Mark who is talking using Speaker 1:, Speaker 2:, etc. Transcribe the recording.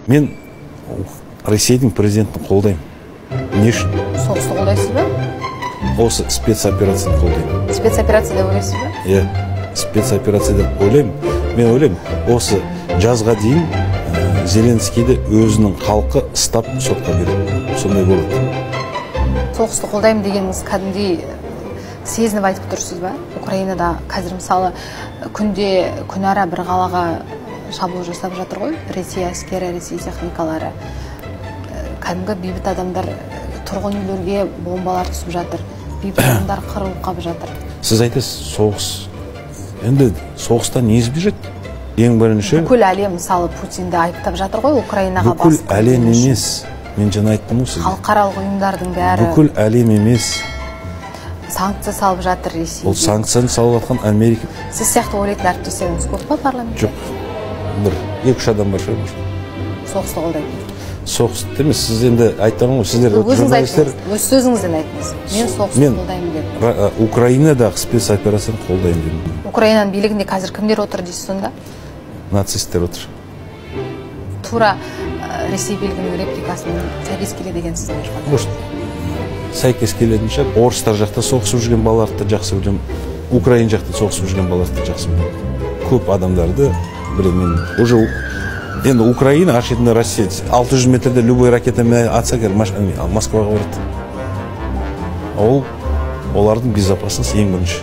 Speaker 1: Мен Ресейдің президентін қолдаймын. Не үшін?
Speaker 2: Соғысты қолдайсыз ба?
Speaker 1: Осы спецоперацияны қолдаймын.
Speaker 2: Спецоперация деп ойлайсыз ба?
Speaker 1: Иә, спецоперация деп ойлаймын. Мен ойлаймын, осы жазға дейін Зеленскийді өзінің халқы ұстап сотқа береді. Сондай болады.
Speaker 2: Соғысты қолдаймын дегеніңіз кәдімгідей сезініп айтып тұрсыз ба? Украинада қазір мысалы күнара бір қалаға шабуыл жасап жатыр ғой. Ресей әскері, Ресей техникалары. Кәдімгі бейбіт адамдар тұрғын үйлерге бомбалар түсіп жатыр. Бейбіт адамдар қырылып қалып жатыр.
Speaker 1: Сіз айтасыз, соғыс. Енді соғыстан не избежать? Ең бірінші...
Speaker 2: Бүкіл әлем мысалы Путинді айыптап жатыр ғой, Украинаға бас.
Speaker 1: Бүкіл әлем емес. Мен жаңа айттым ғой сізге.
Speaker 2: Халықаралық ұйымдардың бәрі.
Speaker 1: Бүкіл әлем емес.
Speaker 2: Санкция салып жатыр Ресейге.
Speaker 1: Ол санкцияны салып жатқан Америка.
Speaker 2: Сіз сияқты ойлайтын әріптестеріңіз көп па парламентте?
Speaker 1: Жоқ. Бір 2-3 адам бар шығар.
Speaker 2: Соғысты қолдайды.
Speaker 1: Соғысты емес, сіз енді айттыңыз ғой, сіздер
Speaker 2: журналистер өз сөзіңізден айтыңыз. Мен соғысты қолдаймын деп.
Speaker 1: Украинадағы спецоперацияны қолдаймын дедім.
Speaker 2: Украинаның билігінде қазір кімдер отыр дейсіз сонда?
Speaker 1: Нацисттер отыр.
Speaker 2: Тура Ресей билігінің репликасымен сәйкес келеді деген сіздің айтқаныңыз.
Speaker 1: Может, сәйкес келетін шығар. Орыстар жақта соғысып жүрген балаларды жақсы білемін. Украин жақта соғысып жүрген балаларды жақсы білемін. Көп адамдарды білемін. Уже енді Украина ашетінде Россия 600 метрде любой ракетамен атса кер Москваға барады. Олардың безопасность ең бірінші.